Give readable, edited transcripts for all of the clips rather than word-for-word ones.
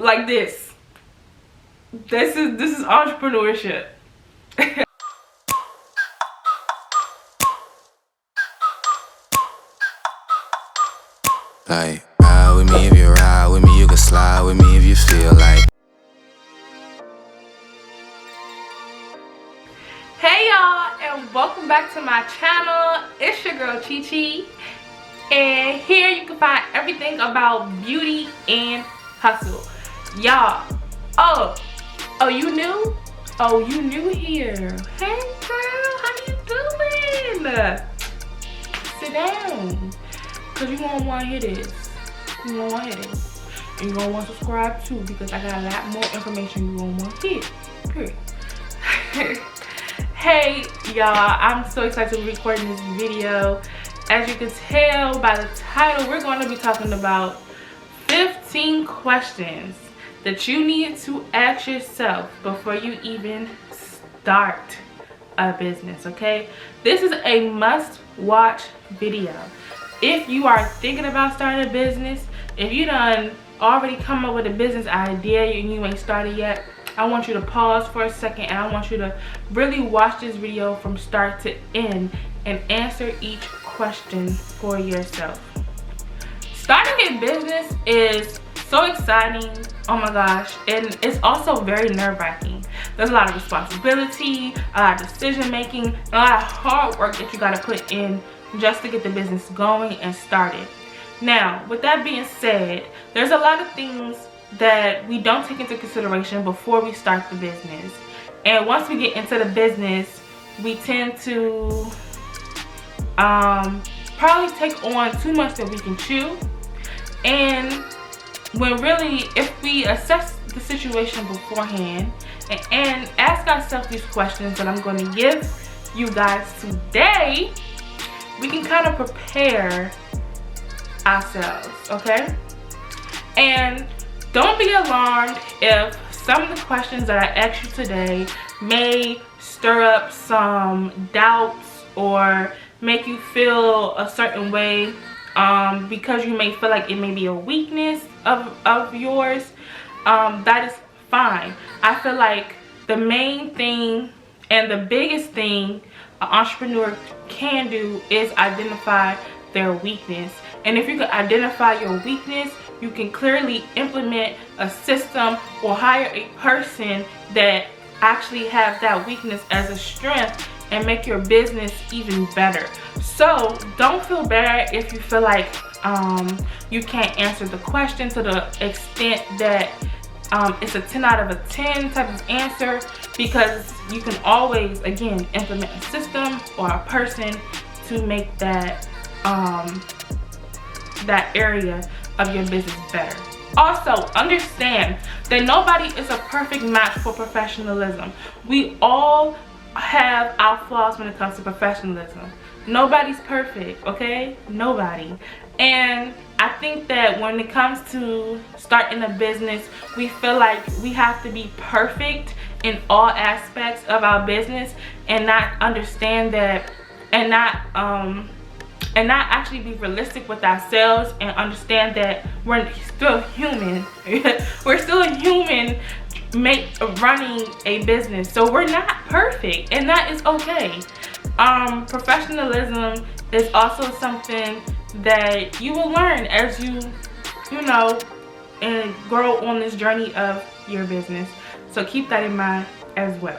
like this. This is entrepreneurship. Like, ride with me if you ride with me, you can slide with me if you feel like. Hey y'all, and welcome back to my channel. It's your girl Chi Chi, and here you can find everything about beauty and hustle. Y'all, oh you new? Oh, you new here. Hey girl, how you doing? Sit down, cause you gonna want to hear this. You gonna want to hear this, and you gonna want to subscribe too, because I got a lot more information you gonna want to hear. Period. Hey y'all, I'm so excited to be recording this video. As you can tell by the title, we're going to be talking about 15 questions that you need to ask yourself before you even start a business, okay? This is a must-watch video. If you are thinking about starting a business, if you done already come up with a business idea and you ain't started yet, I want you to pause for a second, and I want you to really watch this video from start to end and answer each question for yourself. Starting a business is so exciting, oh my gosh, and it's also very nerve-wracking. There's a lot of responsibility, a lot of decision making, and a lot of hard work that you got to put in just to get the business going and started. Now, with that being said, there's a lot of things that we don't take into consideration before we start the business, and once we get into the business, we tend to probably take on too much that we can chew. And when really, if we assess the situation beforehand and ask ourselves these questions that I'm going to give you guys today, we can kind of prepare ourselves, okay? And don't be alarmed if some of the questions that I asked you today may stir up some doubts or make you feel a certain way, because you may feel like it may be a weakness of yours. That is fine. I feel like the main thing and the biggest thing an entrepreneur can do is identify their weakness. And if you can identify your weakness, you can clearly implement a system or hire a person that actually have that weakness as a strength and make your business even better. So don't feel bad if you feel like you can't answer the question to the extent that it's a 10 out of a 10 type of answer, because you can always, again, implement a system or a person to make that that area of your business better. Also, understand that nobody is a perfect match for professionalism. We all have our flaws when it comes to professionalism. Nobody's perfect, okay? Nobody. And I think that when it comes to starting a business, we feel like we have to be perfect in all aspects of our business and not understand that, and not actually be realistic with ourselves and understand that we're still human. We're still a human running a business, so we're not perfect, and that is okay. Professionalism is also something that you will learn as you know, and grow on this journey of your business. So keep that in mind as well.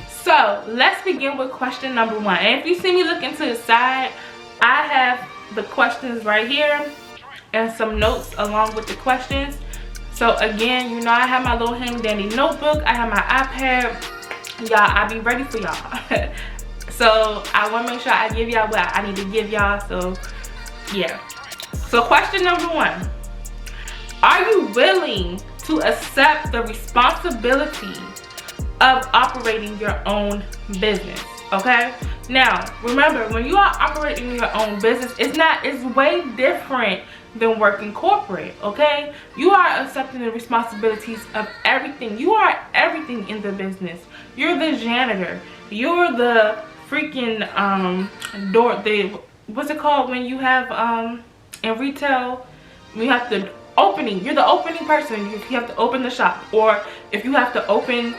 So let's begin with question number 1. And if you see me looking to the side, I have the questions right here and some notes along with the questions. So again, you know, I have my little handy dandy notebook, I have my iPad. Y'all, I'll be ready for y'all. So I want to make sure I give y'all what I need to give y'all. So yeah. So question number 1. Are you willing to accept the responsibility of operating your own business? Okay, now remember, when you are operating your own business, it's way different than working corporate. Okay, you are accepting the responsibilities of everything. You are everything in the business. You're the janitor, you're the freaking what's it called when you have in retail, you have to opening. You're the opening person. If you have to open the shop, or if you have to open,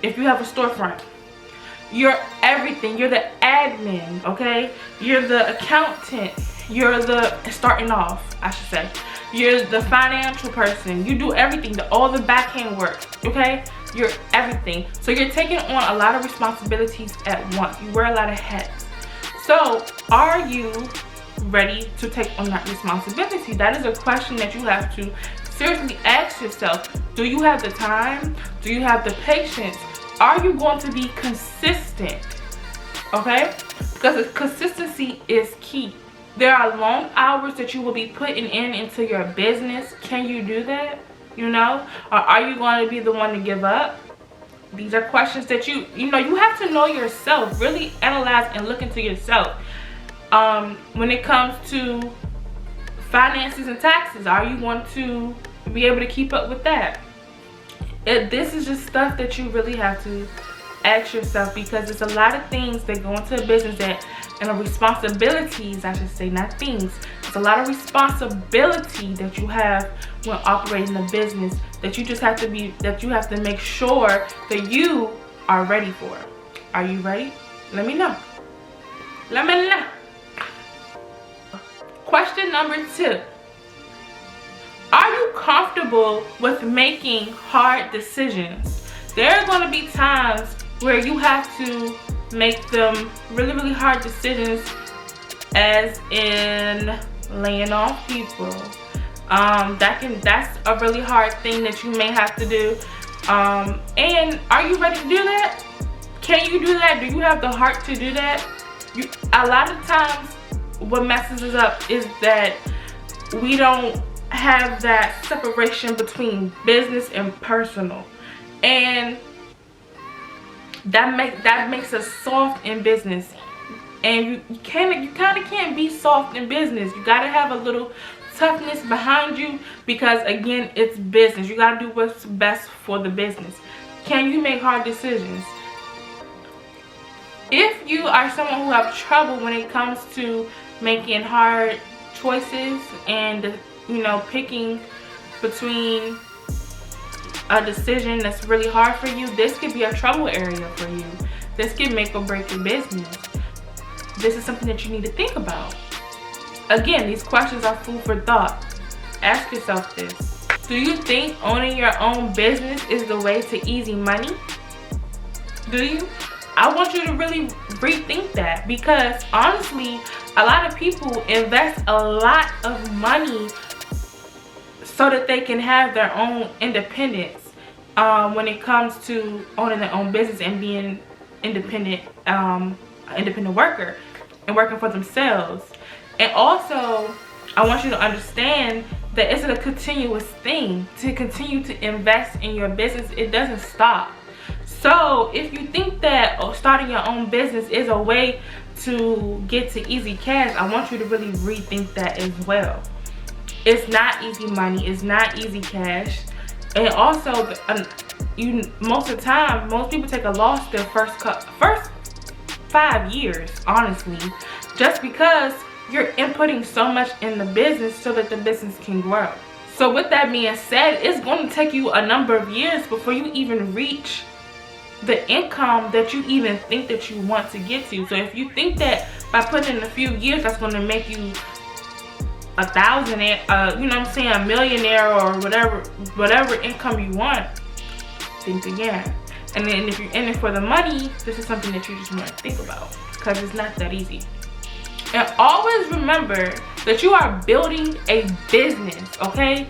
if you have a storefront. You're everything. You're the admin, okay? You're the accountant. You're the, starting off, I should say. You're the financial person. You do everything, all the backhand work, okay? You're everything. So you're taking on a lot of responsibilities at once. You wear a lot of hats. So are you ready to take on that responsibility? That is a question that you have to seriously ask yourself. Do you have the time? Do you have the patience? Are you going to be consistent? Okay? Because consistency is key. There are long hours that you will be putting into your business. Can you do that? You know? Or are you going to be the one to give up? These are questions that you have to know yourself. Really analyze and look into yourself. When it comes to finances and taxes, are you going to be able to keep up with that? This is just stuff that you really have to ask yourself, because it's a lot of things that go into a business and responsibilities, I should say, not things. It's a lot of responsibility that you have when operating a business that you just have to make sure that you are ready for. Are you ready? Let me know. Let me know. Question number 2. Are you comfortable with making hard decisions? There are going to be times where you have to make them really, really hard decisions, as in laying off people. That's a really hard thing that you may have to do. And are you ready to do that? Can you do that? Do you have the heart to do that? A lot of times what messes us up is that we don't have that separation between business and personal, and that makes us soft in business. And you kind of can't be soft in business. You got to have a little toughness behind you, because again, it's business. You got to do what's best for the business. Can you make hard decisions? If you are someone who have trouble when it comes to making hard choices and picking between a decision that's really hard for you, this could be a trouble area for you. This could make or break your business. This is something that you need to think about. Again, these questions are food for thought. Ask yourself this. Do you think owning your own business is the way to easy money? Do you? I want you to really rethink that, because honestly, a lot of people invest a lot of money so that they can have their own independence when it comes to owning their own business and being independent worker and working for themselves. And also, I want you to understand that it's a continuous thing to continue to invest in your business. It doesn't stop. So if you think that starting your own business is a way to get to easy cash, I want you to really rethink that as well. It's not easy money. It's not easy cash. And also, most of the time, most people take a loss their first 5 years, honestly, just because you're inputting so much in the business so that the business can grow. So with that being said, it's going to take you a number of years before you even reach the income that you even think that you want to get to. So if you think that by putting in a few years that's going to make you a millionaire or whatever income you want, think again. And then if you're in it for the money, this is something that you just want to think about, because it's not that easy. And always remember that you are building a business, okay?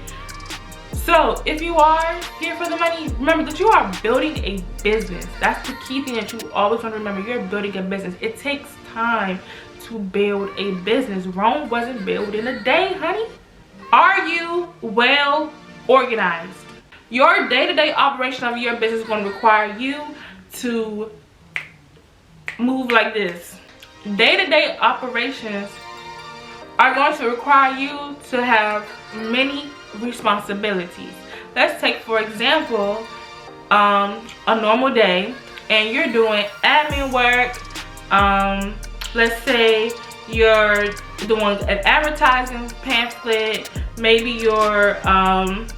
So if you are here for the money, remember that you are building a business. That's the key thing that you always want to remember. You're building a business. It takes time to build a business. Rome wasn't built in a day, honey. Are you well organized? Your day-to-day operation of your business is going to require you to move like this. Day-to-day operations are going to require you to have many responsibilities. Let's take, for example, a normal day, and you're doing admin work. Let's say you're doing an advertising pamphlet, maybe you're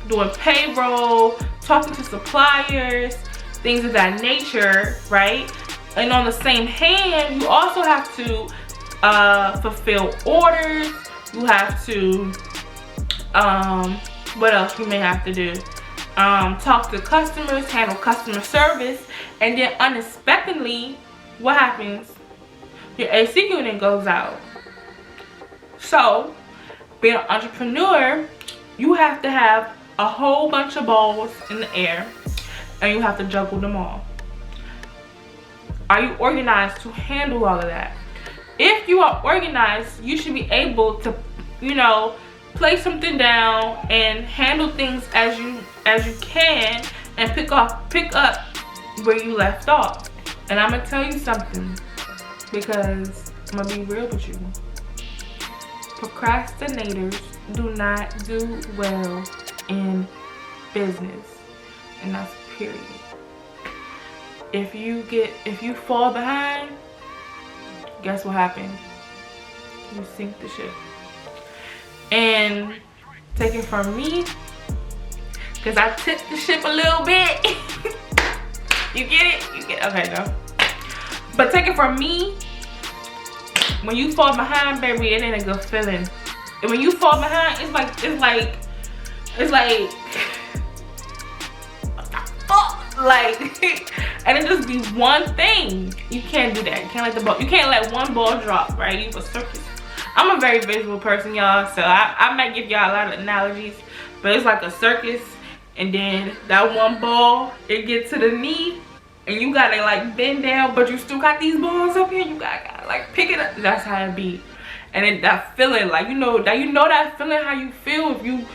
doing payroll, talking to suppliers, things of that nature, right? And on the same hand, you also have to fulfill orders. You have to, what else you may have to do? Talk to customers, handle customer service, and then unexpectedly, what happens? Your AC unit goes out. So, being an entrepreneur, you have to have a whole bunch of balls in the air, and you have to juggle them all. Are you organized to handle all of that? If you are organized, you should be able to, you know, place something down and handle things as you can, and pick up where you left off. And I'm gonna tell you something, because I'm gonna be real with you. Procrastinators do not do well in business, and that's period. If you fall behind, guess what happened? You sink the ship. And take it from me, because I tipped the ship a little bit. You get it? You get it? Okay, no. But take it from me, when you fall behind, baby, it ain't a good feeling. And when you fall behind, it's like what the fuck? Like, and it just be one thing. You can't do that. You can't let one ball drop, right? You a circus. I'm a very visual person, y'all, so I might give y'all a lot of analogies, but it's like a circus, and then that one ball, it gets to the knee, and you gotta like bend down, but you still got these balls up here. You gotta like pick it up. That's how it be. And then that feeling, like you know that feeling, how you feel if you know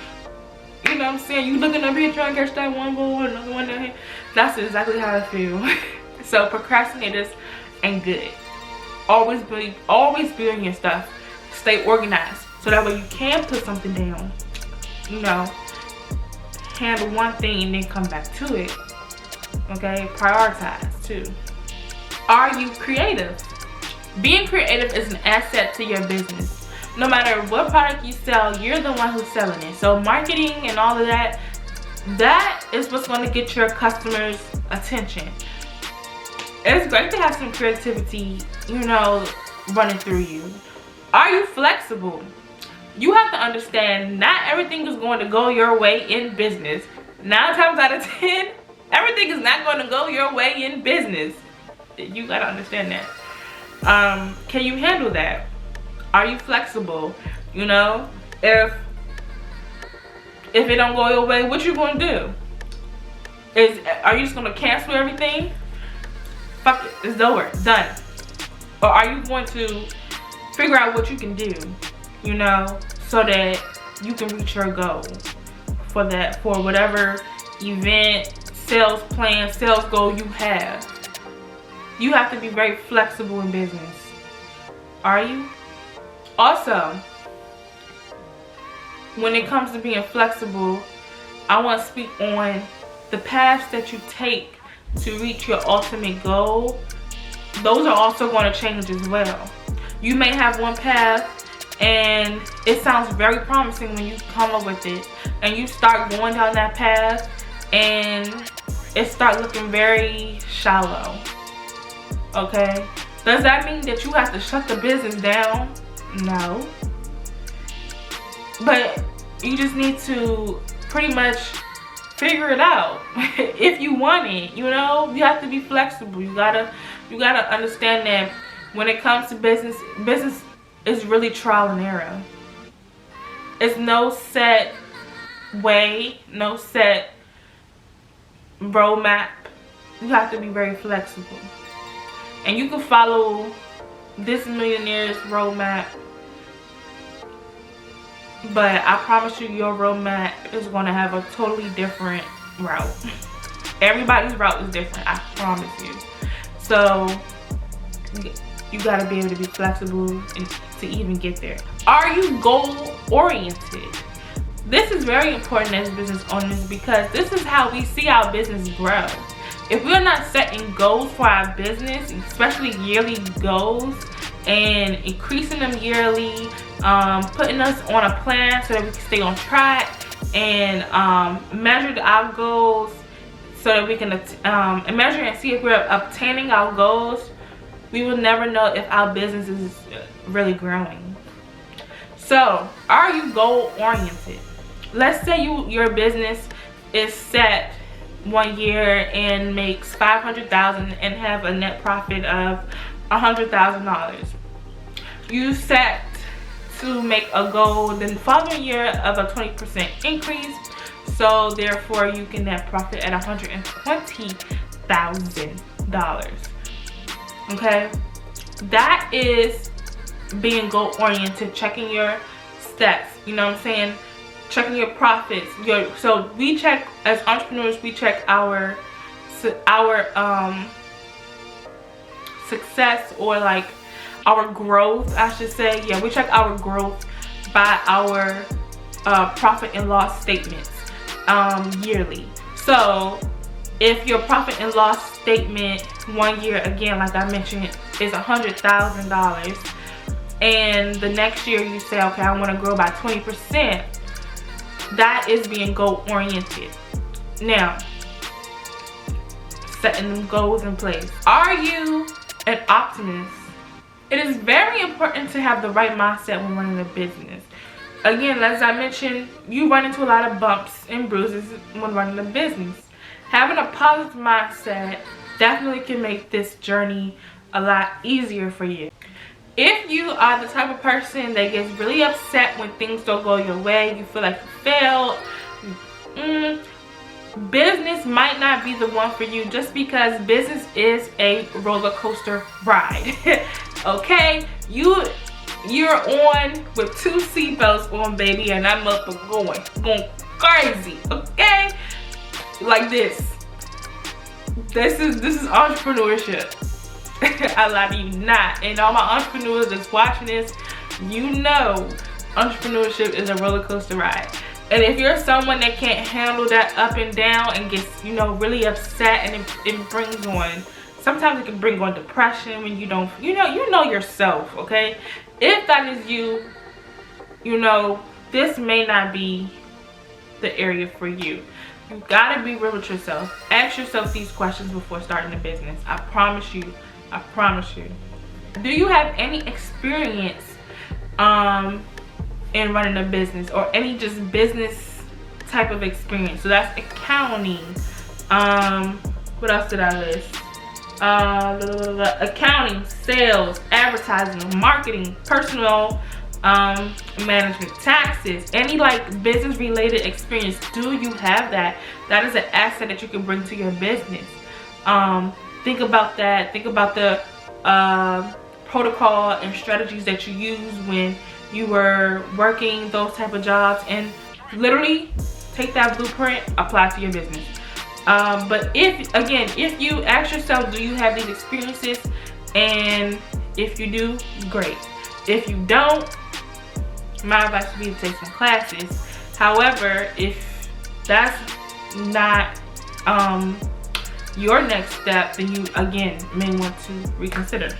what I'm saying, you looking up here trying to catch that one ball, another one down here. That's exactly how I feel. So procrastinators ain't good. Always be on your stuff. Stay organized, so that way you can put something down, you know, handle one thing and then come back to it. Okay, prioritize too. Are you creative? Being creative is an asset to your business. No matter what product you sell, you're the one who's selling it. So marketing and all of that, that is what's going to get your customers' attention. It's great to have some creativity, you know, running through you. Are you flexible? You have to understand, not everything is going to go your way in business. 9 times out of 10, everything is not going to go your way in business. You gotta understand that. Can you handle that? Are you flexible? You know, if it don't go your way, what you gonna do? Are you just gonna cancel everything? Fuck it, it's over, done. Or are you going to figure out what you can do, you know, so that you can reach your goal for whatever event, sales plan, sales goal you have. You have to be very flexible in business. Are you? Also, when it comes to being flexible, I want to speak on the paths that you take to reach your ultimate goal. Those are also going to change as well. You may have one path and it sounds very promising when you come up with it, and you start going down that path and it starts looking very shallow. Okay, does that mean that you have to shut the business down? No, but you just need to pretty much figure it out. If you want it, you know, you have to be flexible. You gotta understand that when it comes to business is really trial and error. It's no set way, no set roadmap. You have to be very flexible. And you can follow this millionaire's roadmap, but I promise you, your roadmap is going to have a totally different route. Everybody's route is different, I promise you. So you got to be able to be flexible and to even get there. Are you goal oriented? This is very important as business owners, because this is how we see our business grow. If we're not setting goals for our business, especially yearly goals, and increasing them yearly, putting us on a plan so that we can stay on track, and measure our goals so that we can measure and see if we're obtaining our goals, we will never know if our business is really growing. So, are you goal oriented? Let's say your business is set 1 year and makes $500,000 and have a net profit of $100,000. You set to make a goal the following year of a 20% increase, so therefore you can net profit at $120,000. Okay, that is being goal oriented, checking your steps, you know what I'm saying, checking your profits. So we check, as entrepreneurs, we check our success, or like our growth, I should say. Yeah, we check our growth by our profit and loss statements yearly. So if your profit and loss statement 1 year, again, like I mentioned, is $100,000, and the next year you say, okay, I want to grow by 20%, that is being goal oriented. Now, setting them goals in place. Are you an optimist? It is very important to have the right mindset when running a business. Again, as I mentioned, you run into a lot of bumps and bruises when running a business. Having a positive mindset definitely can make this journey a lot easier for you. If you are the type of person that gets really upset when things don't go your way, you feel like you failed, business might not be the one for you, just because business is a roller coaster ride. Okay, you're on with 2 seatbelts on, baby, and I'm up and going crazy. Okay, like this is entrepreneurship. I lie to you not. And all my entrepreneurs that's watching this, you know entrepreneurship is a roller coaster ride. And if you're someone that can't handle that up and down and gets, you know, really upset, and it brings on, sometimes it can bring on depression when you don't, you know yourself, okay? If that is you, you know, this may not be the area for you. You gotta be real with yourself. Ask yourself these questions before starting a business. I promise you. I promise you. Do you have any experience in running a business, or any just business type of experience? So that's accounting. What else did I list? Accounting, sales, advertising, marketing, personal management, taxes, any like business related experience. Do you have that? That is an asset that you can bring to your business. Think about that. Think about the protocol and strategies that you used when you were working those type of jobs, and literally take that blueprint, apply it to your business. But if you ask yourself, do you have these experiences? And if you do, great. If you don't, my advice would be to take some classes. However, if that's not your next step, then you again may want to reconsider.